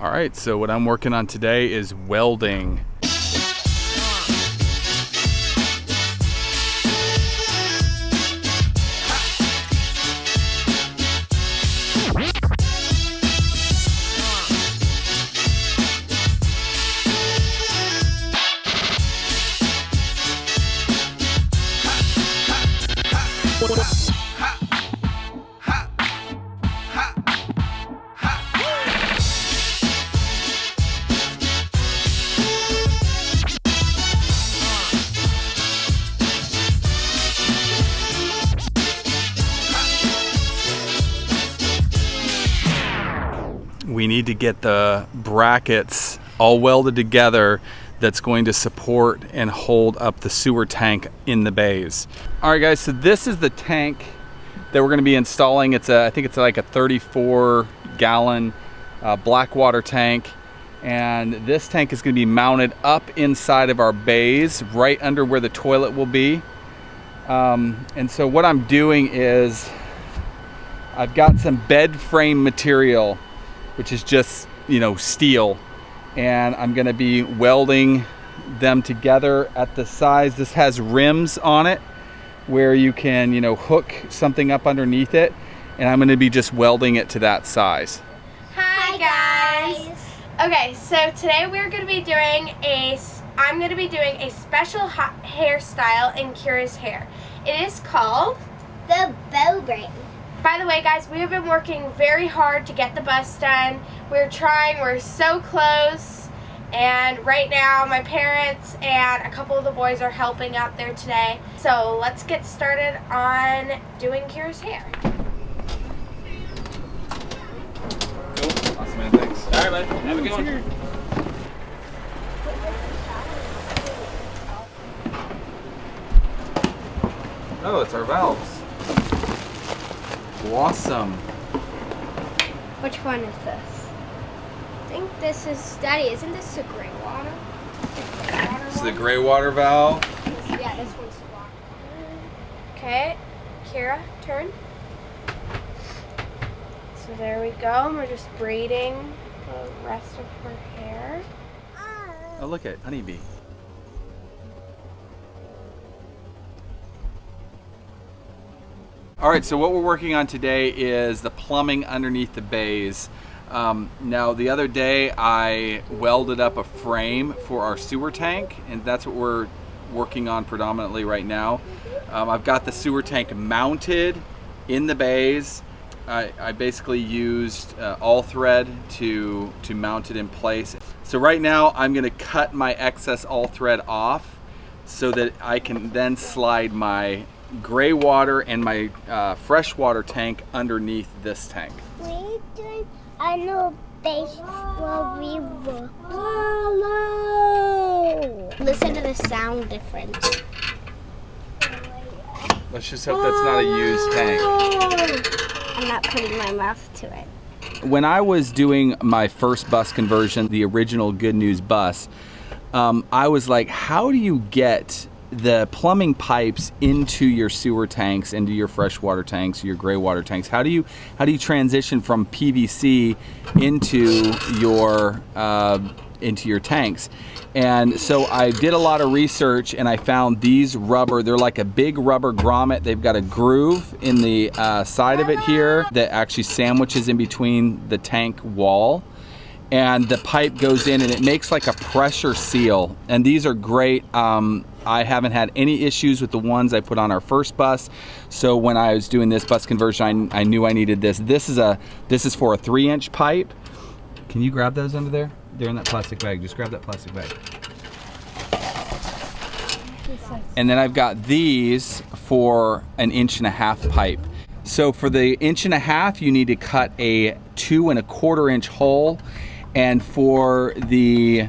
All right, so what I'm working on today is welding. We need to get the brackets all welded together that's going to support and hold up the sewer tank in the bays. All right guys, so this is the tank that we're going to be installing. I think it's like a 34 gallon black water tank, and this tank is going to be mounted up inside of our bays right under where the toilet will be. And so what I'm doing is I've got some bed frame material, which is just, steel, and I'm going to be welding them together at the size. This has rims on it where you can, hook something up underneath it, and I'm going to be just welding it to that size. Hi guys. Okay, so today we're going to be doing I'm going to be doing a special hairstyle in Kira's hair. It is called the bow braid. By the way, guys, we have been working very hard to get the bus done. We're trying, we're so close. And right now, my parents and a couple of the boys are helping out there today. So let's get started on doing Kira's hair. Cool. Awesome, man. Thanks. All right, bud. Have a good one. Oh, it's our valves. Awesome. Which one is this? I think this is, Daddy, isn't this the gray water? This is the gray water valve. Yeah, this one's the water. Okay, Kira, turn. So there we go. We're just braiding the rest of her hair. Oh, look at honeybee. All right, so what we're working on today is the plumbing underneath the bays. Now, the other day I welded up a frame for our sewer tank, and that's what we're working on predominantly right now. I've got the sewer tank mounted in the bays. I basically used all thread to mount it in place. So right now I'm gonna cut my excess all thread off so that I can then slide my gray water and my freshwater tank underneath this tank. We're doing a new base where we were. Hello! Listen to the sound difference. Let's just hope that's not a used tank. I'm not putting my mouth to it. When I was doing my first bus conversion, the original Good News bus, I was like, how do you get the plumbing pipes into your sewer tanks, into your freshwater tanks, your gray water tanks? How do you transition from PVC into your tanks? And so I did a lot of research, and I found these rubber. They're like a big rubber grommet. They've got a groove in the side of it here that actually sandwiches in between the tank wall. And the pipe goes in and it makes like a pressure seal. And these are great. I haven't had any issues with the ones I put on our first bus. So when I was doing this bus conversion, I knew I needed this. This is for a 3-inch pipe. Can you grab those under there? They're in that plastic bag. Just grab that plastic bag. And then I've got these for an 1.5-inch pipe. So for the 1.5 inch, you need to cut a 2 1/4 inch hole. And for the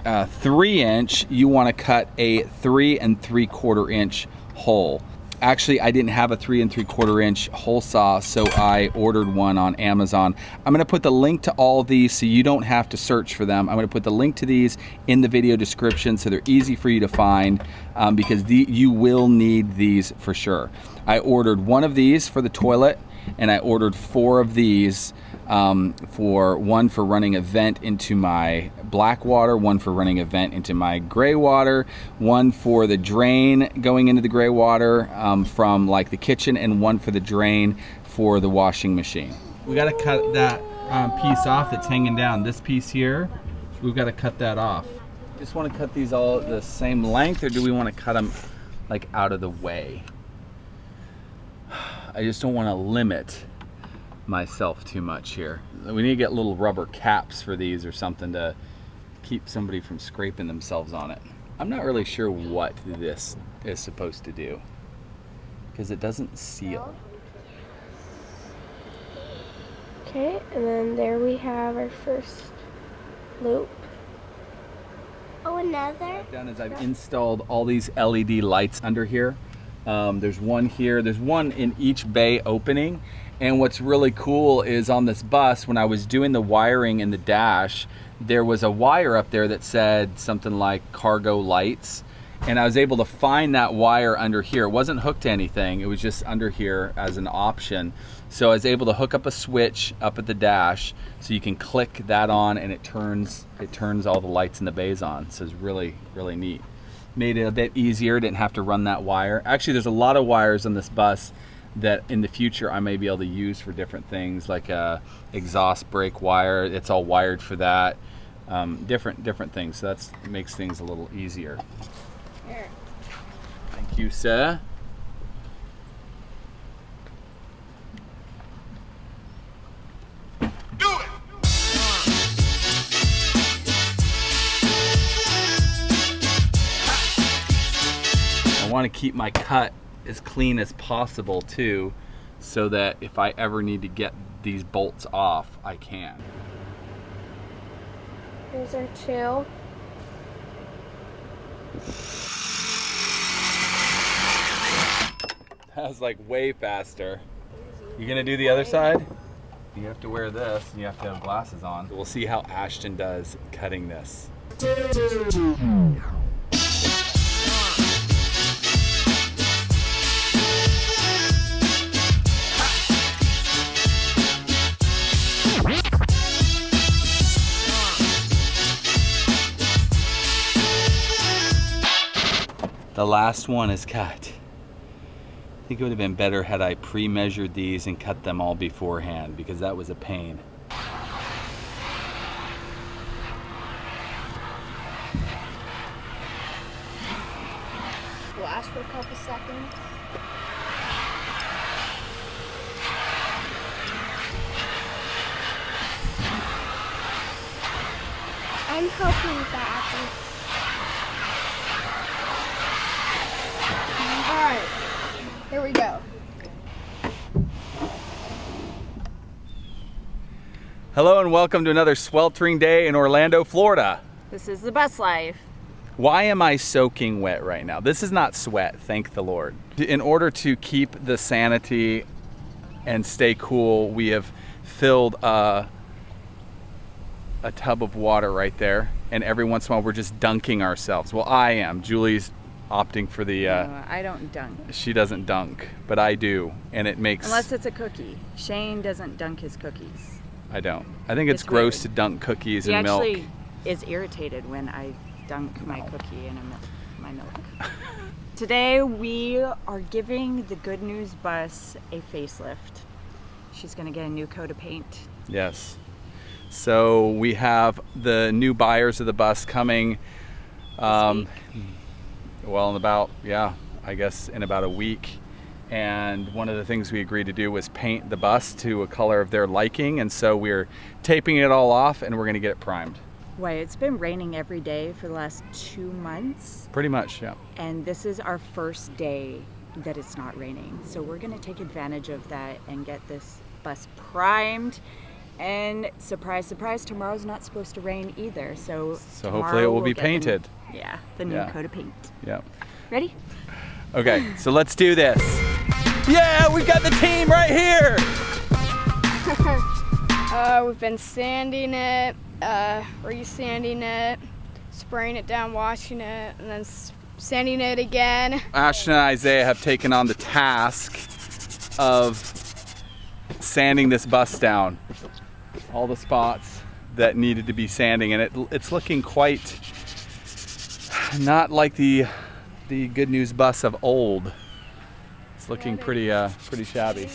3-inch, you want to cut a 3 3/4 inch hole. Actually, I didn't have a 3 3/4 inch hole saw, so I ordered one on Amazon. I'm going to put the link to all of these so you don't have to search for them. I'm going to put the link to these in the video description so they're easy for you to find, because you will need these for sure. I ordered one of these for the toilet, and I ordered 4 of these for one for running a vent into my black water, one for running a vent into my gray water, one for the drain going into the gray water from like the kitchen, and one for the drain for the washing machine. We got to cut that piece off that's hanging down. This piece here, we've got to cut that off. Just want to cut these all the same length, or do we want to cut them like out of the way? I just don't want to limit myself too much here. We need to get little rubber caps for these or something to keep somebody from scraping themselves on it. I'm not really sure what this is supposed to do because it doesn't seal. Okay, and then there we have our first loop. Oh, another? What I've done is I've installed all these LED lights under here. There's one here, there's one in each bay opening. And what's really cool is on this bus, when I was doing the wiring in the dash, there was a wire up there that said something like cargo lights. And I was able to find that wire under here. It wasn't hooked to anything, it was just under here as an option. So I was able to hook up a switch up at the dash so you can click that on and it turns all the lights in the bays on. So it's really, really neat. Made it a bit easier, didn't have to run that wire. Actually, there's a lot of wires on this bus that in the future I may be able to use for different things, like a exhaust brake wire. It's all wired for that. Different things. So that makes things a little easier. Here. Thank you, sir. Do it! I want to keep my cut as clean as possible too, so that if I ever need to get these bolts off, I can. Here's our two. That was like way faster. You gonna do the other side? You have to wear this and you have to have glasses on. We'll see how Ashton does cutting this. The last one is cut. I think it would have been better had I pre-measured these and cut them all beforehand, because that was a pain. We'll ask for a couple seconds. I'm hoping that. Alright, here we go. Hello and welcome to another sweltering day in Orlando, Florida. This is the bus life. Why am I soaking wet right now? This is not sweat, thank the Lord. In order to keep the sanity and stay cool, we have filled a tub of water right there, and every once in a while we're just dunking ourselves. Well, I am. Julie's opting for the... I don't dunk. She doesn't dunk, but I do, and it makes... Unless it's a cookie. Shane doesn't dunk his cookies. I don't. I think it's gross to dunk cookies He in milk. actually is irritated when I dunk my cookie in my milk. Today we are giving the Good News bus a facelift. She's going to get a new coat of paint. Yes. So we have the new buyers of the bus coming well, in about, I guess in about a week. And one of the things we agreed to do was paint the bus to a color of their liking. And so we're taping it all off and we're going to get it primed. Why, it's been raining every day for the last 2 months. Pretty much, yeah. And this is our first day that it's not raining. So we're going to take advantage of that and get this bus primed. And surprise, surprise, tomorrow's not supposed to rain either. So hopefully it will be painted. The new coat of paint. Yeah. Ready? Okay, so let's do this. Yeah, we've got the team right here. We've been sanding it, re-sanding it, spraying it down, washing it, and then sanding it again. Ashton and Isaiah have taken on the task of sanding this bus down. all the spots that needed to be sanding, and it's looking quite not like the Good News bus of old. It's looking pretty shabby.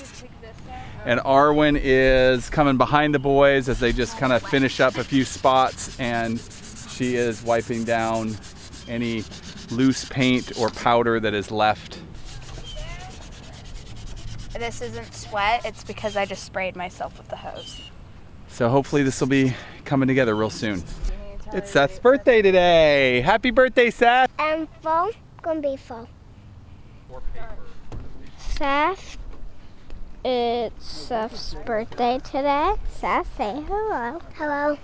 And Arwen is coming behind the boys as they just kind of finish up a few spots, and she is wiping down any loose paint or powder that is left. This isn't sweat, it's because I just sprayed myself with the hose. So hopefully this will be coming together real soon. It's Seth's birthday today. Happy birthday, Seth. And full, gonna be full. Seth, it's Seth's birthday today. Seth, say hello. Hello.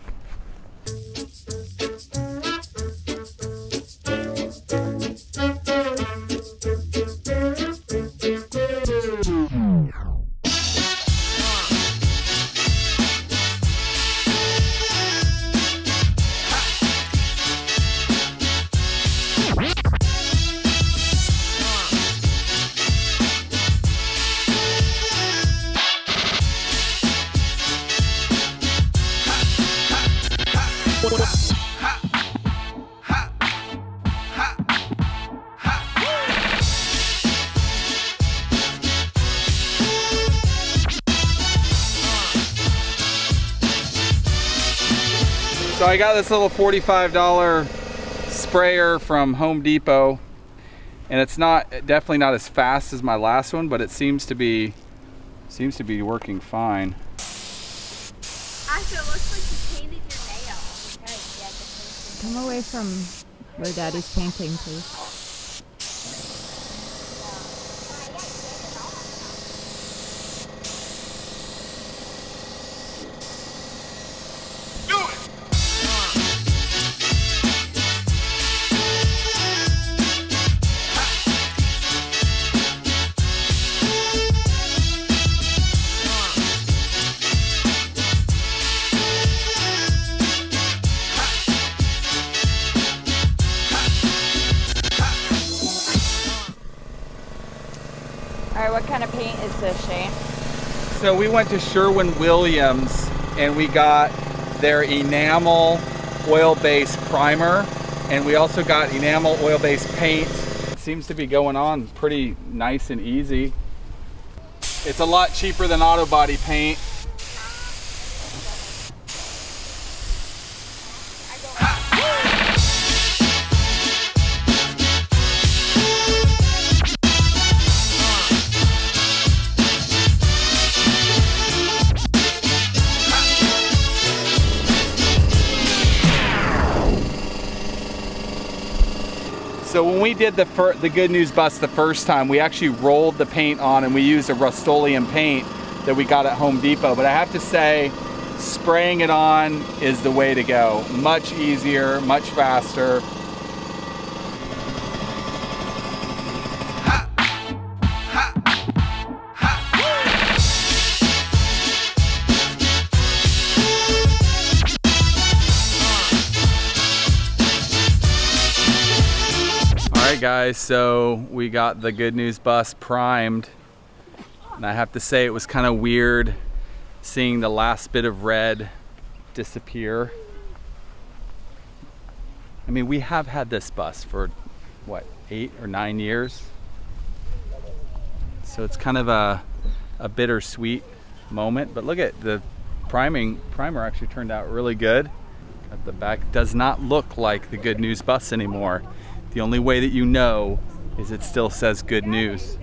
So I got this little $45 sprayer from Home Depot, and it's definitely not as fast as my last one, but it seems to be working fine. Asha, it looks like you painted your nails. Come away from where Daddy's painting, please. Alright, what kind of paint is this, Shane? So we went to Sherwin-Williams and we got their enamel oil-based primer, and we also got enamel oil-based paint. It seems to be going on pretty nice and easy. It's a lot cheaper than auto body paint. So when we did the Good News bus the first time, we actually rolled the paint on and we used a Rust-Oleum paint that we got at Home Depot. But I have to say, spraying it on is the way to go. Much easier, much faster. Alright guys, so we got the Good News bus primed, and I have to say it was kind of weird seeing the last bit of red disappear. I mean, we have had this bus for what, 8 or 9 years? So it's kind of a bittersweet moment, but look at the primer actually turned out really good. At the back, does not look like the Good News bus anymore. The only way that you know is it still says Good News.